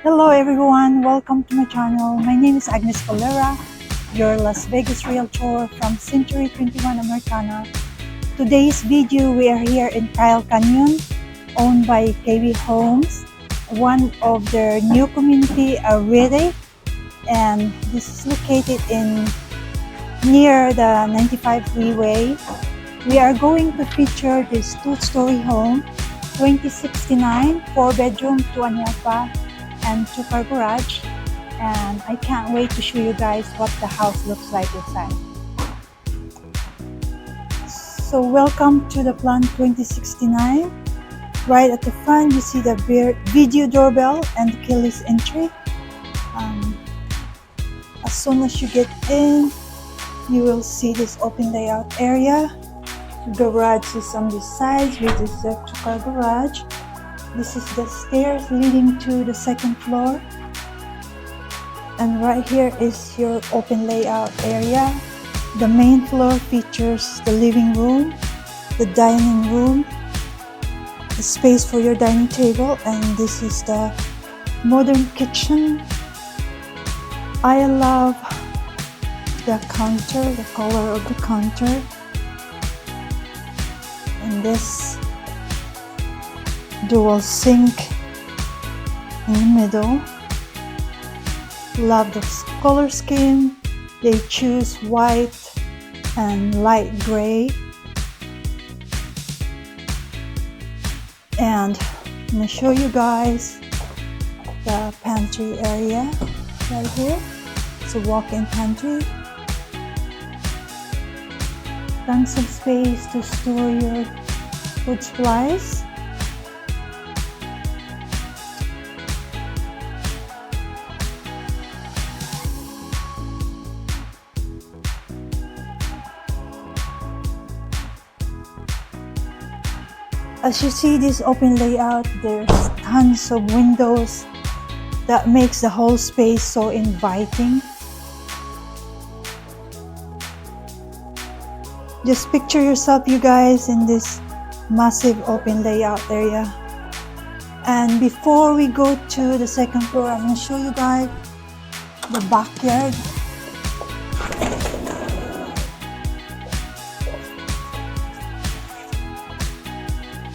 Hello everyone, welcome to my channel. My name is Agnes Collera, your Las Vegas Realtor from Century 21 Americana. Today's video, we are here in Kyle Canyon, owned by KB Homes, one of their new community, Arete, and this is located in near the 95 freeway. We are going to feature this two-story home, 2069, 4-bedroom, 2.5 bath, and 2-car garage, and I can't wait to show you guys what the house looks like inside. So welcome to the Plan 2069. Right at the front you see the video doorbell and keyless entry. As soon as you get in, you will see this open layout area. The garage is on this side, which is the 2-car garage. This is the stairs leading to the second floor. And right here is your open layout area. The main floor features the living room, the dining room, the space for your dining table, and this is the modern kitchen. I love the counter, the color of the counter. And this dual sink in the middle. Love the color scheme. They choose white and light gray. And I'm going to show you guys the pantry area right here. It's a walk-in pantry. Tons of space to store your food supplies. As you see this open layout, there's tons of windows that makes the whole space so inviting. Just picture yourself, you guys, in this massive open layout area. And before we go to the second floor, I'm going to show you guys the backyard.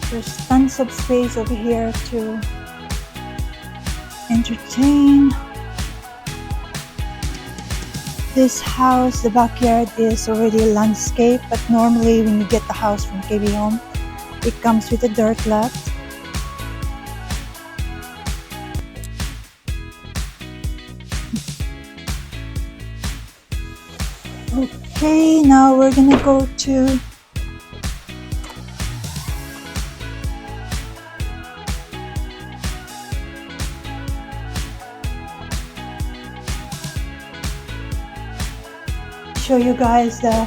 There's tons of space over here to entertain. This house, the backyard is already landscaped, but normally when you get the house from KB Home, it comes with a dirt lot. Okay, now we're gonna go to show you guys the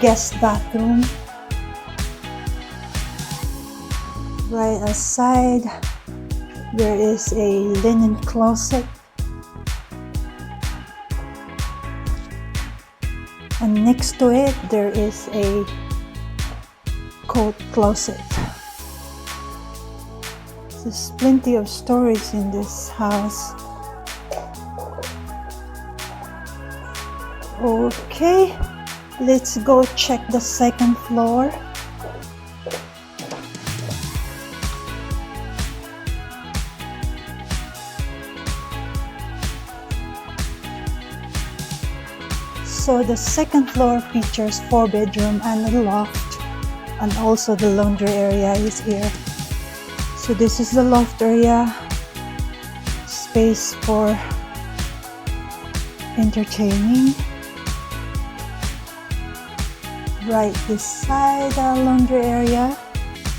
guest bathroom. Right outside there is a linen closet, and next to it there is a coat closet. There's plenty of storage in this house. Okay, let's go check the second floor. So the second floor features 4-bedroom and a loft, and also the laundry area is here. So this is the loft area, space for entertaining. Right beside the laundry area,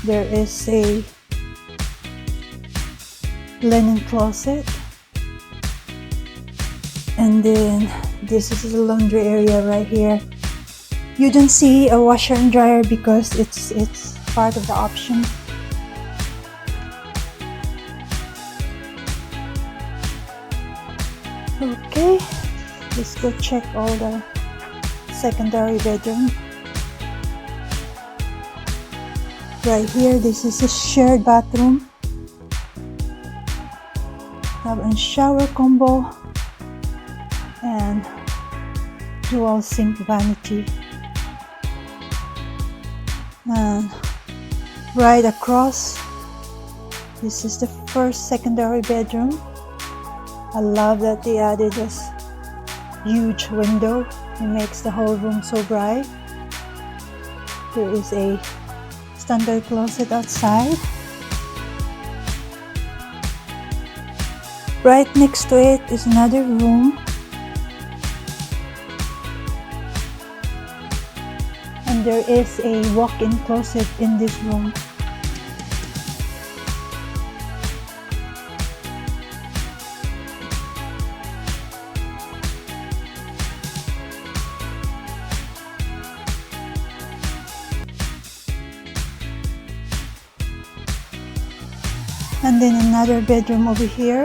there is a linen closet, and then this is the laundry area right here. You don't see a washer and dryer because it's part of the option. Okay, let's go check all the secondary bedroom. Right here, this is a shared bathroom. tub and shower combo, and dual sink vanity. And right across, this is the first secondary bedroom. I love that they added this huge window. It makes the whole room so bright. There is a standard closet outside. Right next to it is another room. And there is a walk-in closet in this room. And then another bedroom over here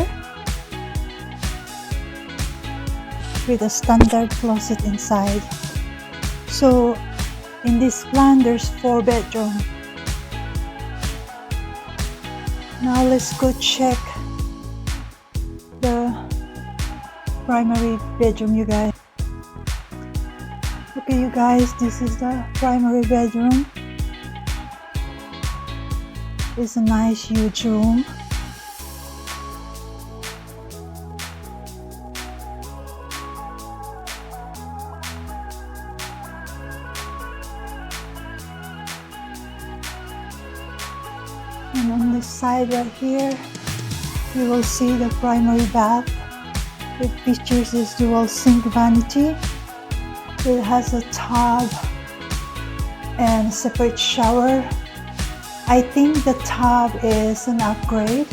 with a standard closet inside. So in this plan, there's 4 bedrooms. Now let's go check the primary bedroom, you guys. Okay, you guys, this is the primary bedroom. It's a nice huge room. And on this side right here, you will see the primary bath. It features this dual sink vanity. It has a tub and a separate shower. I think the tub is an upgrade.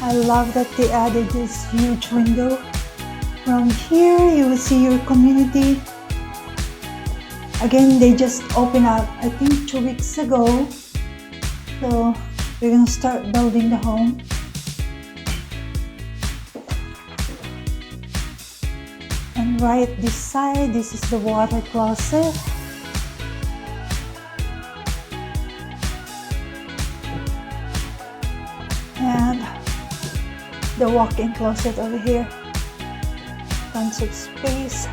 I love that they added this huge window. From here, you will see your community. Again, they just opened up, I think 2 weeks ago. So we're gonna start building the home. And right this side, this is the water closet. And the walk-in closet over here. Tons of space.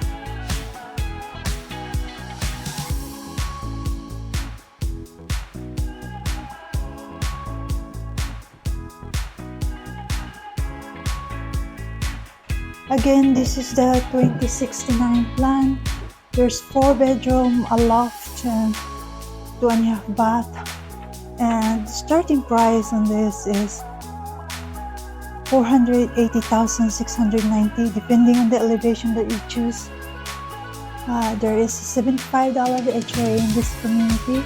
Again, this is the 2069 plan. There's 4 bedroom, a loft, and 2.5 bath. And the starting price on this is $480,690, depending on the elevation that you choose. There is a $75 HOA in this community.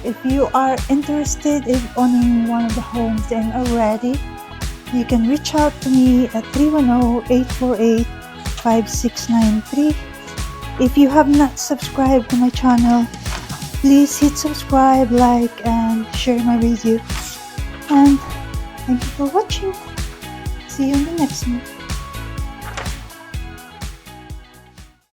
If you are interested in owning one of the homes and are ready, you can reach out to me at 310-848-5693. If you have not subscribed to my channel, please hit subscribe, like, and share my video. And thank you for watching. See you in the next one.